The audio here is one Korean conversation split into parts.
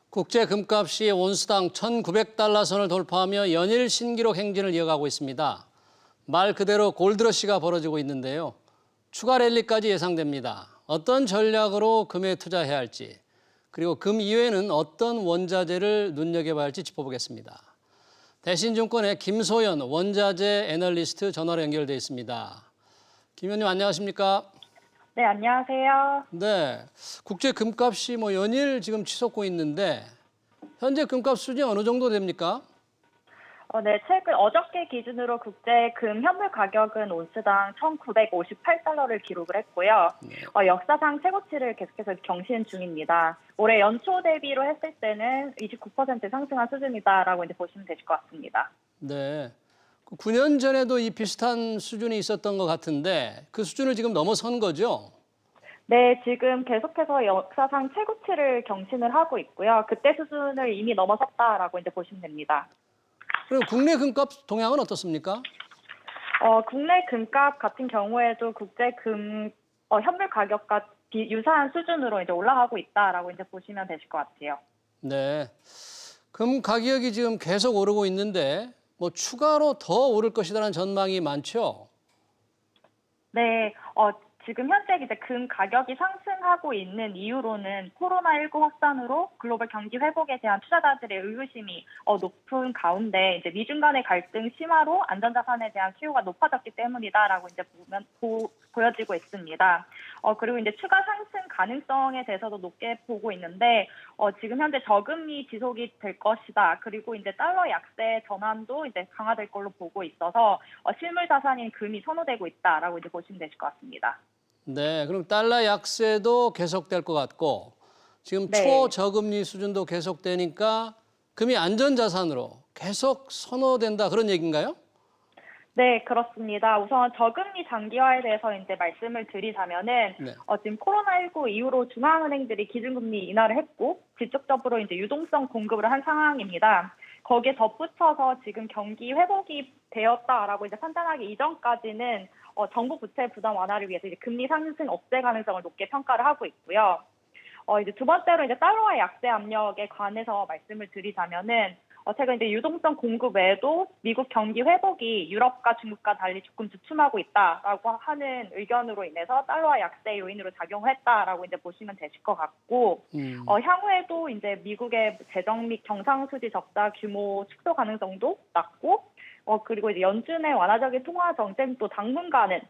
국제 금값이 온스당 1,900달러 선을 돌파하며 연일 신기록 행진을 이어가고 있습니다. 말 그대로 골드러시가 벌어지고 있는데요. 추가 랠리까지 예상됩니다. 어떤 전략으로 금에 투자해야 할지, 그리고 금 이외에는 어떤 원자재를 눈여겨봐야 할지 짚어보겠습니다. 대신증권의 김소연 원자재 애널리스트 전화로 연결돼 있습니다. 김 의원님 안녕하십니까? 네, 안녕하세요. 네, 국제 금값이 연일 지금 치솟고 있는데 현재 금값 수준이 어느 정도 됩니까? 네, 최근 어저께 기준으로 국제 금 현물 가격은 온스당 1,958달러를 기록을 했고요. 역사상 최고치를 계속해서 경신 중입니다. 올해 연초 대비로 했을 때는 29% 상승한 수준이다라고 이제 보시면 되실 것 같습니다. 네, 9년 전에도 이 비슷한 수준이 있었던 것 같은데 그 수준을 지금 넘어선 거죠? 네, 지금 계속해서 역사상 최고치를 경신을 하고 있고요. 그때 수준을 이미 넘어섰다라고 이제 보시면 됩니다. 그럼 국내 금값 동향은 어떻습니까? 국내 금값 같은 경우에도 국제 금 현물 가격과 유사한 수준으로 이제 올라가고 있다라고 이제 보시면 되실 것 같아요. 네, 금 가격이 지금 계속 오르고 있는데 추가로 더 오를 것이라는 전망이 많죠? 네, 지금 현재 이제 금 가격이 상승하고 있는 이유로는 코로나19 확산으로 글로벌 경기 회복에 대한 투자자들의 의구심이 높은 가운데 이제 미중 간의 갈등 심화로 안전자산에 대한 수요가 높아졌기 때문이다라고 이제 보여지고 있습니다. 그리고 이제 추가 상승 가능성에 대해서도 높게 보고 있는데 지금 현재 저금리 지속이 될 것이다. 그리고 이제 달러 약세 전환도 이제 강화될 걸로 보고 있어서 실물 자산인 금이 선호되고 있다라고 이제 보시면 되실 것 같습니다. 네, 그럼 달러 약세도 계속될 것 같고 지금 네. 초저금리 수준도 계속되니까 금이 안전자산으로 계속 선호된다 그런 얘기인가요? 네, 그렇습니다. 우선 저금리 장기화에 대해서 이제 말씀을 드리자면은 네. 지금 코로나19 이후로 중앙은행들이 기준금리 인하를 했고 직접적으로 이제 유동성 공급을 한 상황입니다. 거기에 덧붙여서 지금 경기 회복이 되었다라고 이제 판단하기 이전까지는 정부 부채 부담 완화를 위해서 이제 금리 상승 억제 가능성을 높게 평가를 하고 있고요. 이제 두 번째로 이제 달러와 약세 압력에 관해서 말씀을 드리자면은 최근 이제 유동성 공급 외에도 미국 경기 회복이 유럽과 중국과 달리 조금 주춤하고 있다라고 하는 의견으로 인해서 달러와 약세 요인으로 작용했다라고 이제 보시면 되실 것 같고, 향후에도 이제 미국의 재정 및 경상수지 적자 규모 축소 가능성도 낮고, 그리고 이제 연준의 완화적인 통화 정책도 당분간은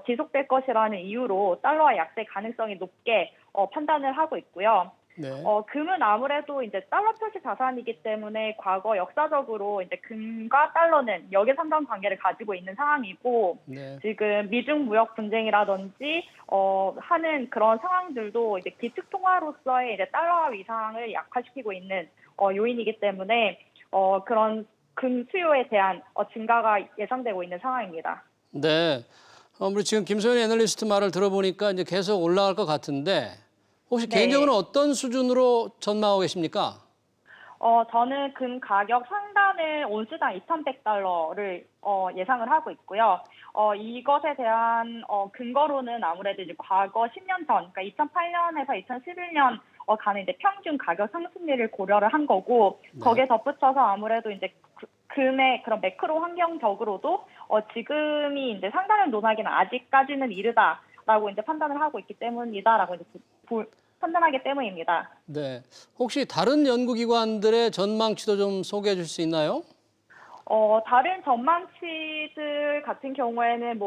지속될 것이라는 이유로 달러와 약세 가능성이 높게 판단을 하고 있고요. 네. 금은 아무래도 이제 달러 표시 자산이기 때문에 과거 역사적으로 이제 금과 달러는 역외상관 관계를 가지고 있는 상황이고, 네. 지금 미중 무역 분쟁이라든지 하는 그런 상황들도 이제 기축 통화로서의 이제 달러 위상을 약화시키고 있는 요인이기 때문에 그런 금 수요에 대한 증가가 예상되고 있는 상황입니다. 네. 우리 지금 김소연 애널리스트 말을 들어보니까 이제 계속 올라갈 것 같은데 혹시 네. 개인적으로 어떤 수준으로 전망하고 계십니까? 저는 금 가격 상단을 온스당 2,100달러를 예상을 하고 있고요. 이것에 대한 근거로는 아무래도 이제 과거 10년 전, 그러니까 2008년에서 2011년 간의 이제 평균 가격 상승률을 고려를 한 거고, 네. 거기에 덧붙여서 아무래도 이제 금의 그런 매크로 환경적으로도 지금이 이제 상단을 논하기는 아직까지는 이르다라고 이제 판단을 하고 있기 때문이다라고 이제 판단하기 때문입니다. 네. 혹시 다른 연구기관들의 전망치도 좀 소개해 줄 수 있나요? 다른 전망치들 같은 경우에는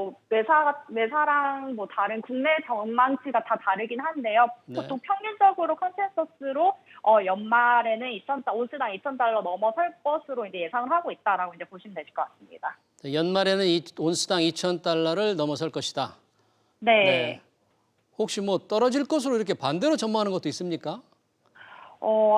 매사랑 다른 국내 전망치가 다 다르긴 한데요. 네. 보통 평균적으로 컨센서스로 연말에는 온스당 2,000달러 넘어설 것으로 이제 예상을 하고 있다라고 이제 보시면 되실 것 같습니다. 연말에는 온스당 2,000달러를 넘어설 것이다. 네. 네. 혹시 떨어질 것으로 이렇게 반대로 전망하는 것도 있습니까?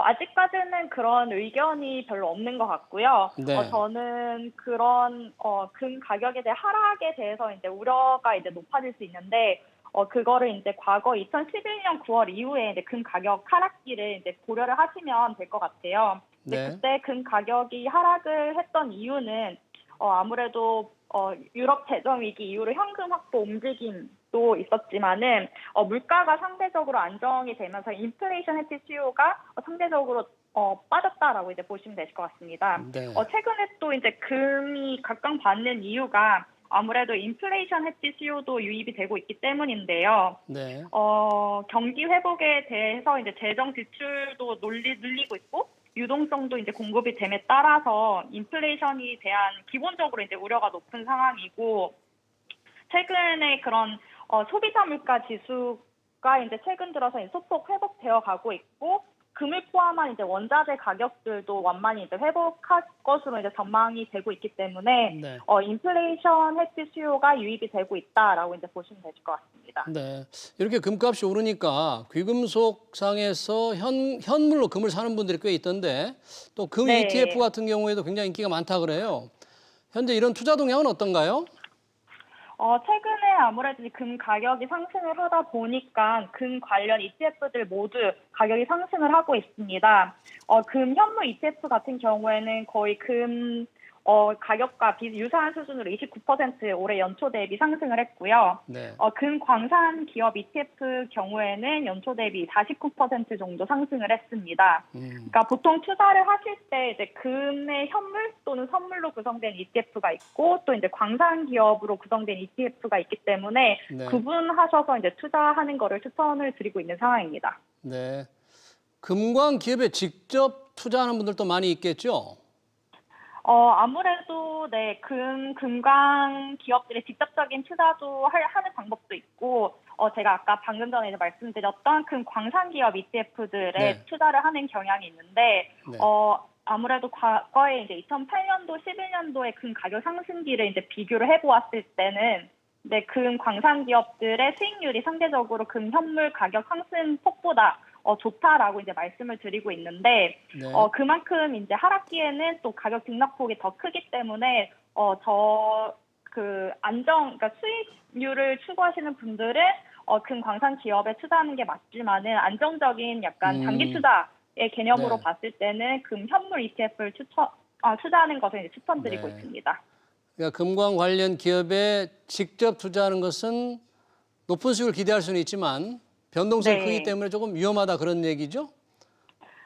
아직까지는 그런 의견이 별로 없는 것 같고요. 네. 저는 그런 금 가격에 대한 하락에 대해서 이제 우려가 이제 높아질 수 있는데 그거를 이제 과거 2011년 9월 이후에 이제 금 가격 하락기를 이제 고려를 하시면 될 것 같아요. 근데 네. 그때 금 가격이 하락을 했던 이유는 아무래도 유럽 재정 위기 이후로 현금 확보 움직임 도 있었지만은 물가가 상대적으로 안정이 되면서 인플레이션 해지 수요가 상대적으로 빠졌다라고 이제 보시면 되실 것 같습니다. 네. 최근에 또 이제 금이 각광받는 이유가 아무래도 인플레이션 해지 수요도 유입이 되고 있기 때문인데요. 네. 경기 회복에 대해서 이제 재정 지출도 늘리고 있고 유동성도 이제 공급이 됨에 따라서 인플레이션에 대한 기본적으로 이제 우려가 높은 상황이고 최근에 그런 소비자 물가 지수가 이제 최근 들어서 소폭 회복되어 가고 있고 금을 포함한 이제 원자재 가격들도 완만히 이제 회복할 것으로 이제 전망이 되고 있기 때문에 네. 인플레이션 해지 수요가 유입이 되고 있다라고 이제 보시면 되실 것 같습니다. 네. 이렇게 금값이 오르니까 귀금속상에서 현물로 금을 사는 분들이 꽤 있던데 또 금 네. ETF 같은 경우에도 굉장히 인기가 많다 그래요. 현재 이런 투자 동향은 어떤가요? 최근에 아무래도 금 가격이 상승을 하다 보니까 금 관련 ETF들 모두 가격이 상승을 하고 있습니다. 금 현물 ETF 같은 경우에는 거의 금 가격과 유사한 수준으로 29% 올해 연초 대비 상승을 했고요. 네. 금 광산 기업 ETF 경우에는 연초 대비 49% 정도 상승을 했습니다. 그러니까 보통 투자를 하실 때 이제 금의 현물 또는 선물로 구성된 ETF가 있고 또 이제 광산 기업으로 구성된 ETF가 있기 때문에 네. 구분하셔서 이제 투자하는 거를 추천을 드리고 있는 상황입니다. 네. 금광 기업에 직접 투자하는 분들도 많이 있겠죠? 아무래도 네, 금광 기업들의 직접적인 투자도 하는 방법도 있고, 제가 아까 방금 전에 이제 말씀드렸던 금 광산 기업 ETF들에 네. 투자를 하는 경향이 있는데, 네. 아무래도 과거에 이제 2008년도, 11년도에 금 가격 상승기를 이제 비교를 해보았을 때는, 네, 금 광산 기업들의 수익률이 상대적으로 금 현물 가격 상승 폭보다 좋다라고 이제 말씀을 드리고 있는데, 네. 그만큼 이제 하락기에는 또 가격 등락폭이 더 크기 때문에, 그러니까 수익률을 추구하시는 분들은, 금 광산 기업에 투자하는 게 맞지만은 안정적인 약간 장기 투자의 개념으로 네. 봤을 때는 금 현물 ETF를 투자하는 것을 이제 추천드리고 네. 있습니다. 그러니까 금광 관련 기업에 직접 투자하는 것은 높은 수익을 기대할 수는 있지만 변동성이 네. 크기 때문에 조금 위험하다 그런 얘기죠?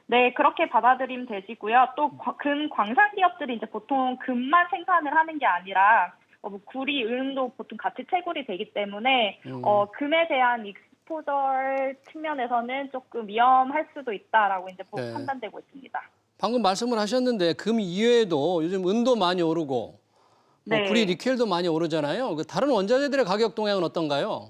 네, 그렇게 받아들이면 되시고요. 또 금 광산 기업들이 이제 보통 금만 생산을 하는 게 아니라 뭐 구리, 은도 보통 같이 채굴이 되기 때문에 금에 대한 익스포저 측면에서는 조금 위험할 수도 있다라고 이제 네. 판단되고 있습니다. 방금 말씀을 하셨는데 금 이외에도 요즘 은도 많이 오르고 뭐 네. 구리, 니켈도 많이 오르잖아요. 그 다른 원자재들의 가격 동향은 어떤가요?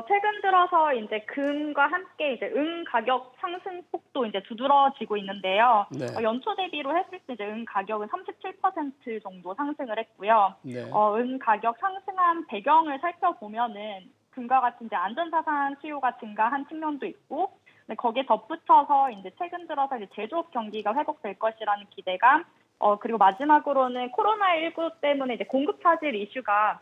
최근 들어서 이제 금과 함께 이제 은 가격 상승폭도 이제 두드러지고 있는데요. 네. 연초 대비로 했을 때 이제 은 가격은 37% 정도 상승을 했고요. 네. 은 가격 상승한 배경을 살펴보면은 금과 같은 이제 안전자산 수요가 증가한 측면도 있고, 거기에 덧붙여서 이제 최근 들어서 이제 제조업 경기가 회복될 것이라는 기대감, 그리고 마지막으로는 코로나19 때문에 이제 공급 차질 이슈가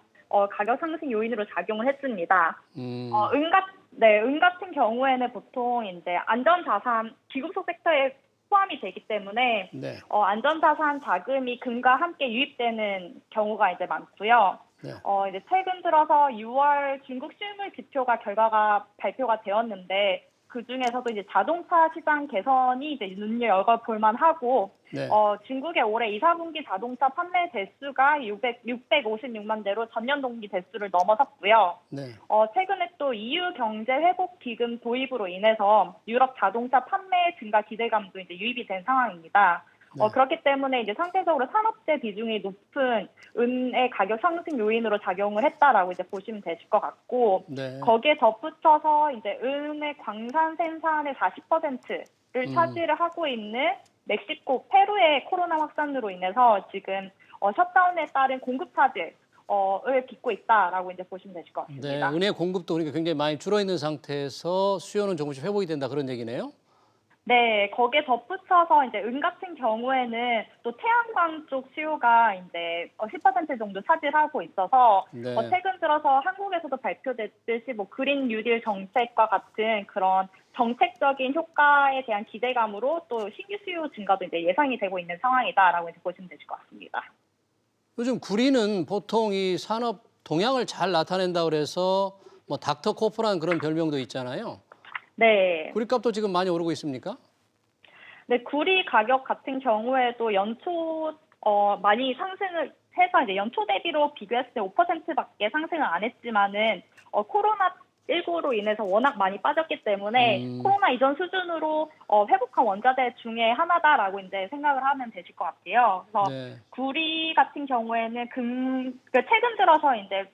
가격 상승 요인으로 작용을 했습니다. 은 같은 경우에는 보통 이제 안전자산, 귀금속 섹터에 포함이 되기 때문에 네. 안전자산 자금이 금과 함께 유입되는 경우가 이제 많고요. 네. 이제 최근 들어서 6월 중국 실물 지표가 결과가 발표가 되었는데 그 중에서도 이제 자동차 시장 개선이 이제 눈여겨 볼만하고, 네. 중국의 올해 2, 4분기 자동차 판매 대수가 656만 대로 전년 동기 대수를 넘어섰고요. 네. 최근에 또 EU 경제 회복 기금 도입으로 인해서 유럽 자동차 판매 증가 기대감도 이제 유입이 된 상황입니다. 네. 그렇기 때문에 이제 상대적으로 산업재 비중이 높은 은의 가격 상승 요인으로 작용을 했다라고 이제 보시면 되실 것 같고, 네. 거기에 덧붙여서 이제 은의 광산 생산의 40%를 차지를 하고 있는 멕시코, 페루의 코로나 확산으로 인해서 지금 셧다운에 따른 공급 차질을 빚고 있다라고 이제 보시면 되실 것 네. 같습니다. 은의 공급도 그러니까 굉장히 많이 줄어 있는 상태에서 수요는 조금씩 회복이 된다 그런 얘기네요. 네, 거기에 덧붙여서 이제 은 같은 경우에는 또 태양광 쪽 수요가 이제 10% 정도 차지하고 있어서 네. 최근 들어서 한국에서도 발표됐듯이 뭐 그린 뉴딜 정책과 같은 그런 정책적인 효과에 대한 기대감으로 또 신규 수요 증가도 이제 예상이 되고 있는 상황이다라고 이제 보시면 되실 것 같습니다. 요즘 구리는 보통 이 산업 동향을 잘 나타낸다 그래서 뭐 닥터 코프라는 그런 별명도 있잖아요. 네. 구리값도 지금 많이 오르고 있습니까? 네, 구리 가격 같은 경우에도 연초 많이 상승을 해서 이제 연초 대비로 비교했을 때 5%밖에 상승을 안 했지만은 코로나19로 인해서 워낙 많이 빠졌기 때문에 코로나 이전 수준으로 회복한 원자재 중에 하나다라고 이제 생각을 하면 되실 것 같아요. 그래서 네. 구리 같은 경우에는 최근 들어서 이제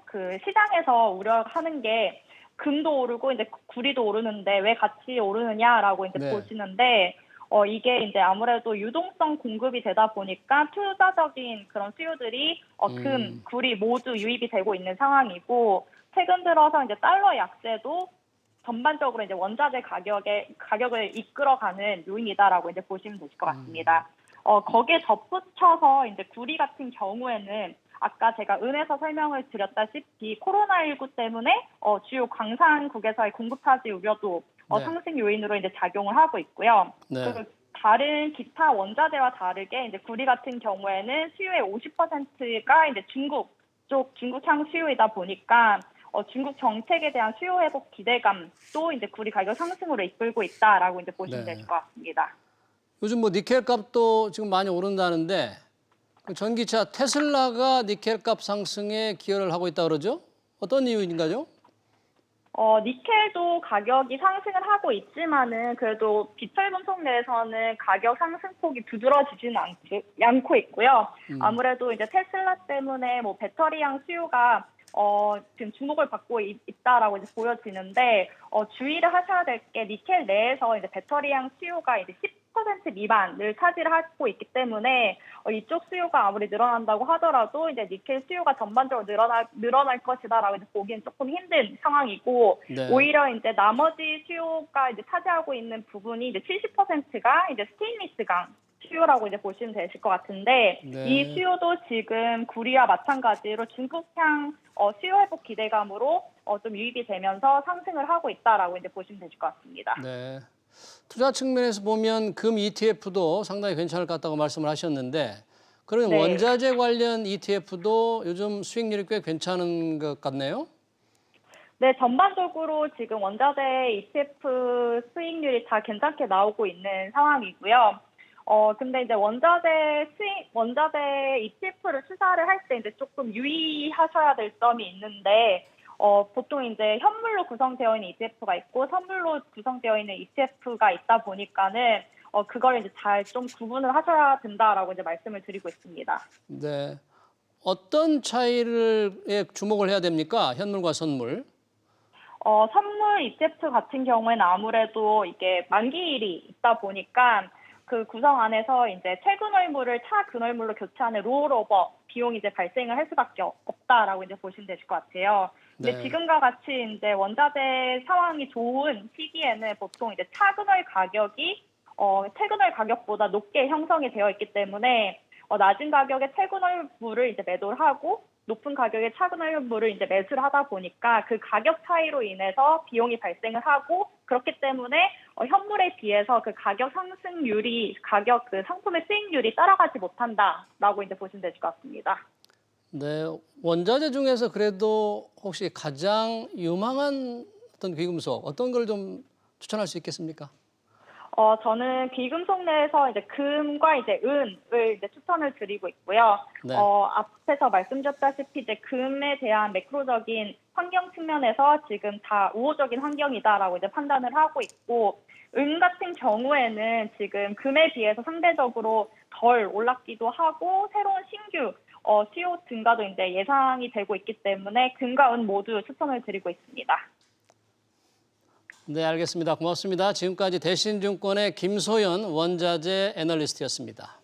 그 시장에서 우려하는 게 금도 오르고 이제 구리도 오르는데 왜 같이 오르느냐라고 이제 네. 보시는데 이게 이제 아무래도 유동성 공급이 되다 보니까 투자적인 그런 수요들이 금, 구리 모두 유입이 되고 있는 상황이고 최근 들어서 이제 달러 약세도 전반적으로 이제 원자재 가격을 이끌어가는 요인이다라고 이제 보시면 되실 것 같습니다. 거기에 덧붙여서 이제 구리 같은 경우에는 아까 제가 은에서 설명을 드렸다시피 코로나19 때문에 주요 광산국에서의 공급 차질 우려도 네. 상승 요인으로 이제 작용을 하고 있고요. 네. 그리고 다른 기타 원자재와 다르게 이제 구리 같은 경우에는 수요의 50%가 이제 중국 향 수요이다 보니까 중국 정책에 대한 수요 회복 기대감도 이제 구리 가격 상승으로 이끌고 있다라고 이제 보시면 네. 될 것 같습니다. 요즘 뭐 니켈 값도 지금 많이 오른다는데 그 전기차 테슬라가 니켈 값 상승에 기여를 하고 있다 그러죠? 어떤 이유인가요? 니켈도 가격이 상승을 하고 있지만은 그래도 비철금속 내에서는 가격 상승폭이 두드러지지는 않고 있고요. 아무래도 이제 테슬라 때문에 뭐 배터리형 수요가 지금 주목을 받고 있다라고 이제 보여지는데 주의를 하셔야 될 게 니켈 내에서 이제 배터리형 수요가 이제 10% 미만을 차지하고 있기 때문에 이쪽 수요가 아무리 늘어난다고 하더라도 이제 니켈 수요가 전반적으로 늘어날 것이다라고 이제 보기엔 조금 힘든 상황이고 네. 오히려 이제 나머지 수요가 이제 차지하고 있는 부분이 이제 70%가 이제 스테인리스강 수요라고 이제 보시면 되실 것 같은데 네. 이 수요도 지금 구리와 마찬가지로 중국향 수요 회복 기대감으로 좀 유입이 되면서 상승을 하고 있다라고 이제 보시면 되실 것 같습니다. 네. 투자 측면에서 보면 금 ETF도 상당히 괜찮을 것 같다고 말씀을 하셨는데 그러면 네. 원자재 관련 ETF도 요즘 수익률이 꽤 괜찮은 것 같네요. 네, 전반적으로 지금 원자재 ETF 수익률이 다 괜찮게 나오고 있는 상황이고요. 근데 이제 원자재 ETF를 투자를 할 때 이제 조금 유의하셔야 될 점이 있는데, 보통 이제 현물로 구성되어 있는 ETF가 있고 선물로 구성되어 있는 ETF가 있다 보니까는 그걸 이제 잘 좀 구분을 하셔야 된다라고 이제 말씀을 드리고 있습니다. 네. 어떤 차이에 주목을 해야 됩니까? 현물과 선물. 선물 ETF 같은 경우에는 아무래도 이게 만기일이 있다 보니까 그 구성 안에서 이제 최근월물을 차근월물로 교체하는 롤오버 비용이 이제 발생을 할 수밖에 없다라고 이제 보시면 되실 것 같아요. 근데 네. 지금과 같이 이제 원자재 상황이 좋은 시기에는 보통 이제 차근월 가격이 최근월 가격보다 높게 형성이 되어 있기 때문에 낮은 가격에 최근월물을 이제 매도를 하고 높은 가격에 차근월물을 이제 매수를 하다 보니까 그 가격 차이로 인해서 비용이 발생을 하고 그렇기 때문에 현물에 비해서 그 가격 상승률이 그 상품의 수익률이 따라가지 못한다라고 이제 보시면 되실 것 같습니다. 네. 원자재 중에서 그래도 혹시 가장 유망한 어떤 귀금속 어떤 걸 좀 추천할 수 있겠습니까? 저는 귀금속 내에서 이제 금과 이제 은을 이제 추천을 드리고 있고요. 네. 앞에서 말씀드렸다시피 이제 금에 대한 매크로적인 환경 측면에서 지금 다 우호적인 환경이다라고 이제 판단을 하고 있고, 은 같은 경우에는 지금 금에 비해서 상대적으로 덜 올랐기도 하고 새로운 신규 수요 증가도 이제 예상이 되고 있기 때문에 금과 은 모두 추천을 드리고 있습니다. 네, 알겠습니다. 고맙습니다. 지금까지 대신증권의 김소연 원자재 애널리스트였습니다.